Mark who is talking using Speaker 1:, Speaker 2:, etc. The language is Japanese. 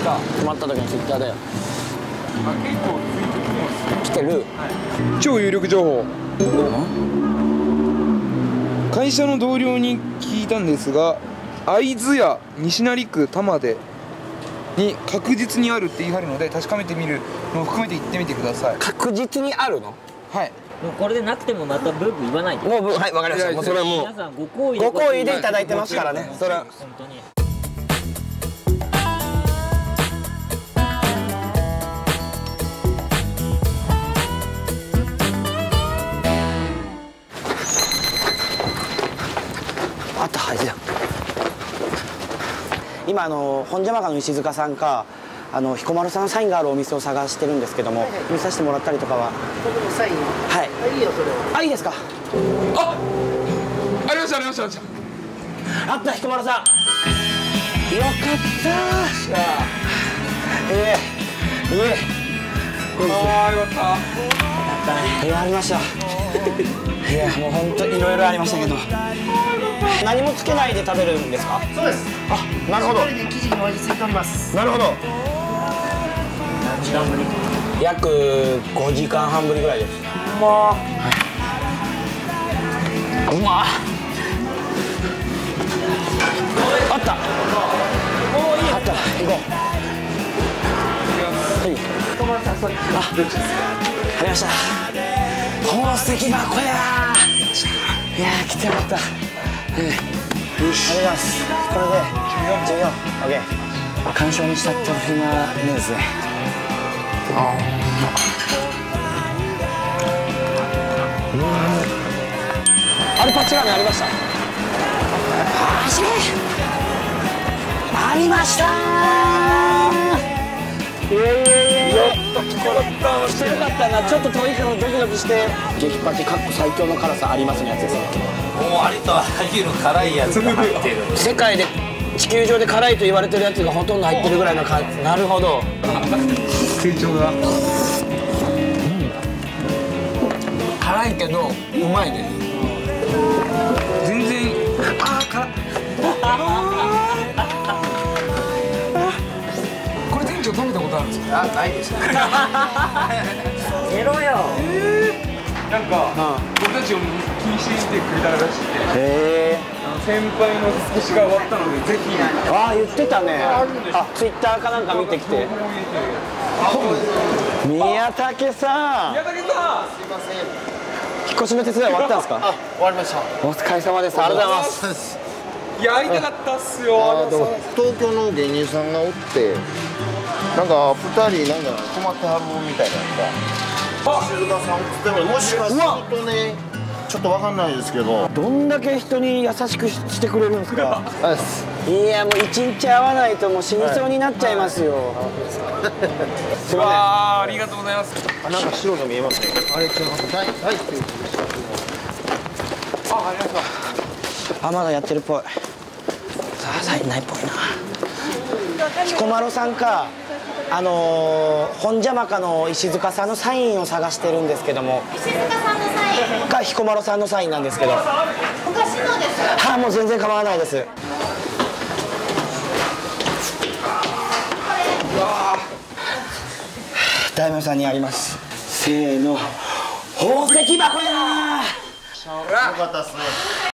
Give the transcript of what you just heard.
Speaker 1: た。止まった時のツイッターだよ。
Speaker 2: 結構
Speaker 1: 来てる。
Speaker 3: 超有力情報。会社の同僚に聞いたんですが、会津や西成区玉出に確実にあるって言い張るので、確かめてみるのを含めて行ってみてください。
Speaker 1: 確実にあるの？
Speaker 3: はい。
Speaker 4: もうこれでなくてもまたブーブー言わないで。
Speaker 1: もうはい、わかりました。もうそれはもう
Speaker 4: 皆さんご好意
Speaker 1: ご好意でいただいてますからね。それは
Speaker 4: 本当に。
Speaker 1: あったはずや。今本邪魔かの石塚さんか彦丸さんのサインがあるお店を探してるんですけども、見させてもらったりとかは。
Speaker 5: 僕のサイン。
Speaker 1: はい。
Speaker 5: いいよそれは。
Speaker 1: あ、いいですか。
Speaker 3: ありましたありましたありました。
Speaker 1: あった、彦丸さん。よかった
Speaker 3: ああよかった。
Speaker 1: ありました。いやもう本当いろいろありましたけど、何もつけないで食べるんですか？
Speaker 5: そうです。
Speaker 1: あ、なるほど。
Speaker 5: 一人で生地にお味ついております。
Speaker 1: なるほど。
Speaker 4: 何時間ぶり？
Speaker 1: 約5時間半ぶりぐらいです。うまあった。あった。行こう。はい。ありました。宝石箱や。いやー来てよかった。よし。ありがとうございます。これで14。オッケー。鑑賞にしたってお暇ねですね。アルパチラーメンありました。ありましたー。やった来てよかった。来てよかったな。ちょっと遠いからドキドキして。激パチかっこ最強の辛さありますのやつですね。
Speaker 6: もうありとあらゆる辛いやつが入ってる。
Speaker 1: 世界で地球上で辛いと言われてるやつがほとんど入ってるぐらいの感じ。なるほど。
Speaker 3: 成長だ。
Speaker 1: 辛いけどうまいね。
Speaker 3: 全然。ああ辛っ。これ店長食べたことあるんですか？
Speaker 6: あ、ないです。
Speaker 4: 寝ろよ。
Speaker 3: なんか、僕たちを気にしてくれたらしくて、
Speaker 1: へえ。
Speaker 3: 先輩の少しが終わったのでぜひ。
Speaker 1: ああ言ってたね。あ、ツイッターかなんか見てきて。宮武さん。
Speaker 3: 宮武さん。すいません。
Speaker 1: 引っ越しの手伝い終わったんですか？
Speaker 6: あ、終わりました。
Speaker 1: お疲れ様です。ありがとうございます。
Speaker 3: いや会いたかったっすよ。
Speaker 6: 東京の芸人さんがおって、なんか2人なんか困ってはるみたいなのが。静田さんでももしかするとね、ちょっとわかんないですけど。
Speaker 1: どんだけ人に優しくしてくれるんですか？いやもう一日会わないともう死にそうになっちゃいますよ。すいま
Speaker 3: わあ、ありがとうございます。
Speaker 6: あ、なんか白の見えますね。あれ違います。はい。
Speaker 3: あ、ありがとう。
Speaker 1: せん。あ、まだやってるっぽい。さあ、サインないっぽいな。彦摩呂さんか本邪魔かの石塚さんのサインを探してるんですけども。
Speaker 7: 石塚さんのサイン
Speaker 1: か彦摩呂さんのサインなんですけど。
Speaker 7: お菓子のですか？
Speaker 1: はい、もう全然構わないです。大名さんにあります。せーの、宝石箱やー。
Speaker 6: よかったですね。